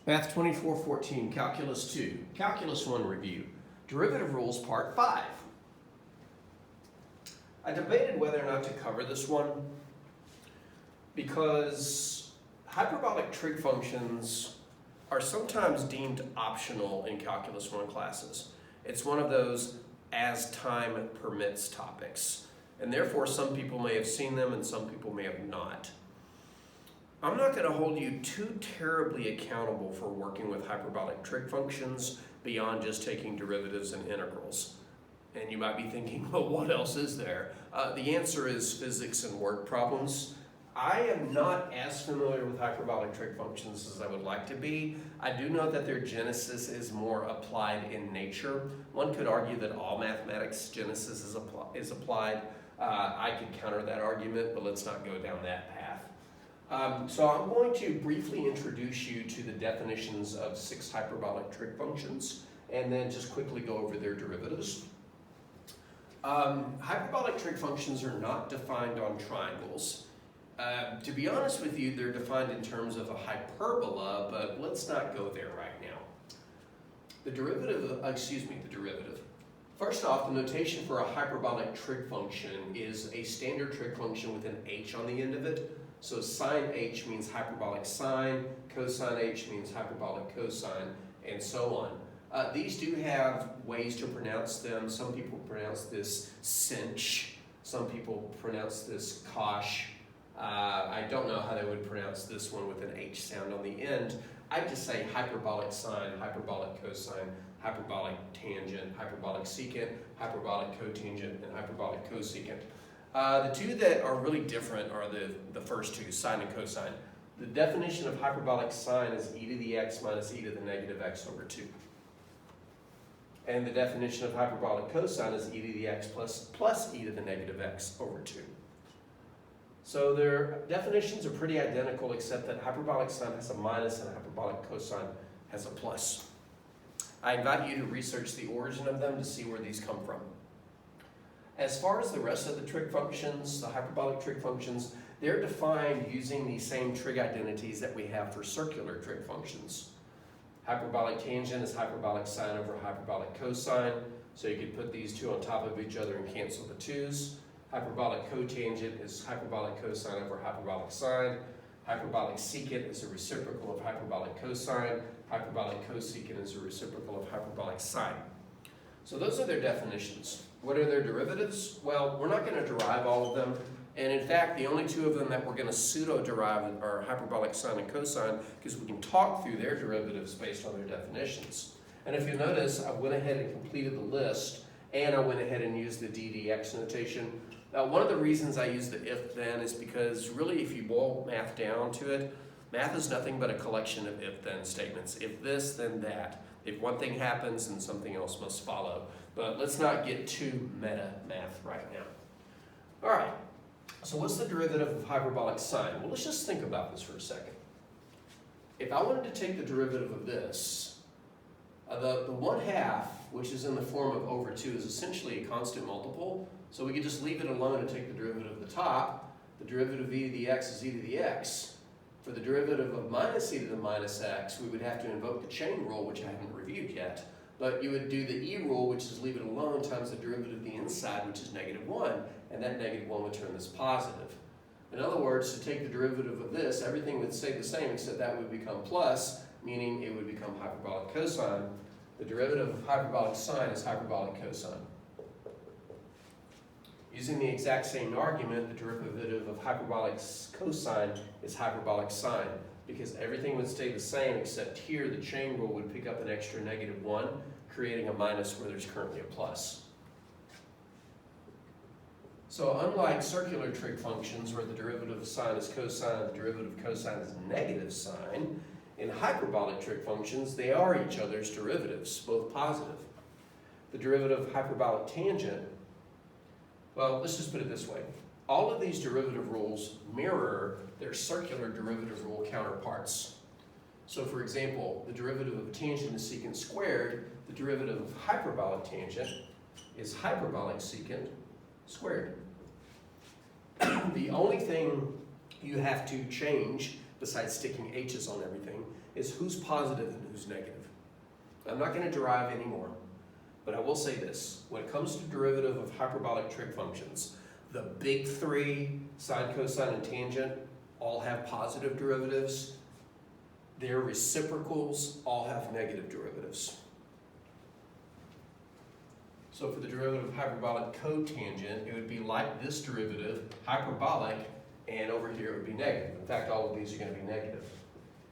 Math 2414, Calculus 2, Calculus 1 review, Derivative Rules Part 5. I debated whether or not to cover this one because hyperbolic trig functions are sometimes deemed optional in Calculus 1 classes. It's one of those as time permits topics, and therefore some people may have seen them and some people may have not. I'm not going to hold you too terribly accountable for working with hyperbolic trig functions beyond just taking derivatives and integrals. And you might be thinking, well, what else is there? The answer is physics and word problems. I am not as familiar with hyperbolic trig functions as I would like to be. I do know that their genesis is more applied in nature. One could argue that all mathematics genesis is applied. I could counter that argument, but let's not go down that path. So I'm going to briefly introduce you to the definitions of 6 hyperbolic trig functions and then just quickly go over their derivatives. Hyperbolic trig functions are not defined on triangles. To be honest with you, they're defined in terms of a hyperbola, but let's not go there right now. The derivative. First off, the notation for a hyperbolic trig function is a standard trig function with an h on the end of it. So sine h means hyperbolic sine, cosine h means hyperbolic cosine, and so on. These do have ways to pronounce them. Some people pronounce this cinch. Some people pronounce this cosh. I don't know how they would pronounce this one with an H sound on the end. I just say hyperbolic sine, hyperbolic cosine, hyperbolic tangent, hyperbolic secant, hyperbolic cotangent, and hyperbolic cosecant. The two that are really different are the first two, sine and cosine. The definition of hyperbolic sine is e to the x minus e to the negative x over 2. And the definition of hyperbolic cosine is e to the x plus e to the negative x over 2. So their definitions are pretty identical, except that hyperbolic sine has a minus and hyperbolic cosine has a plus. I invite you to research the origin of them to see where these come from. As far as the rest of the trig functions, the hyperbolic trig functions, they're defined using the same trig identities that we have for circular trig functions. Hyperbolic tangent is hyperbolic sine over hyperbolic cosine, so you could put these two on top of each other and cancel the 2's. Hyperbolic cotangent is hyperbolic cosine over hyperbolic sine. Hyperbolic secant is a reciprocal of hyperbolic cosine. Hyperbolic cosecant is a reciprocal of hyperbolic sine. So those are their definitions. What are their derivatives? Well, we're not going to derive all of them. And in fact, the only two of them that we're going to pseudo-derive are hyperbolic sine and cosine, because we can talk through their derivatives based on their definitions. And if you notice, I went ahead and completed the list, and I went ahead and used the ddx notation. One of the reasons I use the if-then is because really if you boil math down to it, math is nothing but a collection of if-then statements. If this, then that. If one thing happens, then something else must follow. But let's not get too meta math right now. All right, so what's the derivative of hyperbolic sine? Well, let's just think about this for a second. If I wanted to take the derivative of this, the 1/2, which is in the form of over 2, is essentially a constant multiple. So we could just leave it alone and take the derivative of the top. The derivative of e to the x is e to the x. For the derivative of minus e to the minus x, we would have to invoke the chain rule, which I haven't reviewed yet. But you would do the e rule, which is leave it alone, times the derivative of the inside, which is -1, and that -1 would turn this positive. In other words, to take the derivative of this, everything would stay the same, except that would become plus, meaning it would become hyperbolic cosine. The derivative of hyperbolic sine is hyperbolic cosine. Using the exact same argument, the derivative of hyperbolic cosine is hyperbolic sine, because everything would stay the same except here the chain rule would pick up an extra -1, creating a minus where there's currently a plus. So unlike circular trig functions where the derivative of sine is cosine and the derivative of cosine is negative sine, in hyperbolic trig functions they are each other's derivatives, both positive. The derivative of hyperbolic tangent, well, let's just put it this way. All of these derivative rules mirror their circular derivative rule counterparts. So for example, the derivative of tangent is secant squared. The derivative of hyperbolic tangent is hyperbolic secant squared. The only thing you have to change, besides sticking h's on everything, is who's positive and who's negative. I'm not going to derive anymore, but I will say this. When it comes to derivative of hyperbolic trig functions, the big three, sine, cosine, and tangent, all have positive derivatives. Their reciprocals all have negative derivatives. So for the derivative of hyperbolic cotangent, it would be like this derivative, hyperbolic, and over here it would be negative. In fact, all of these are going to be negative.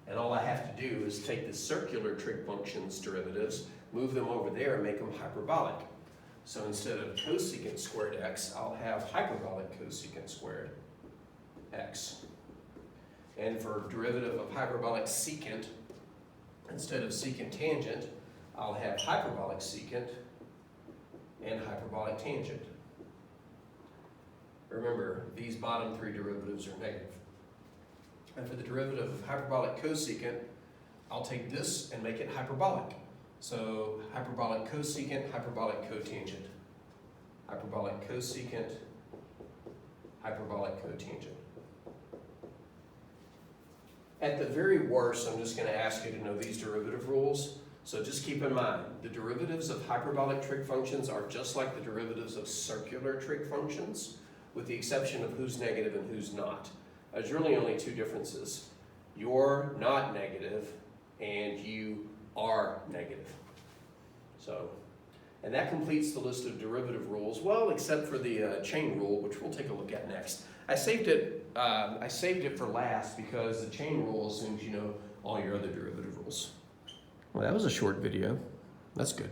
And all I have to do is take the circular trig functions derivatives, move them over there, and make them hyperbolic. So instead of cosecant squared x, I'll have hyperbolic cosecant squared x. And for derivative of hyperbolic secant, instead of secant tangent, I'll have hyperbolic secant and hyperbolic tangent. Remember, these bottom three derivatives are negative. And for the derivative of hyperbolic cosecant, I'll take this and make it hyperbolic. So hyperbolic cosecant, hyperbolic cotangent. Hyperbolic cosecant, hyperbolic cotangent. At the very worst, I'm just going to ask you to know these derivative rules. So just keep in mind, the derivatives of hyperbolic trig functions are just like the derivatives of circular trig functions, with the exception of who's negative and who's not. There's really only two differences. You're not negative, and you are negative. So, and that completes the list of derivative rules, well, except for the chain rule, which we'll take a look at next. I saved it for last because the chain rule assumes you know all your other derivative rules. Well, that was a short video. That's good.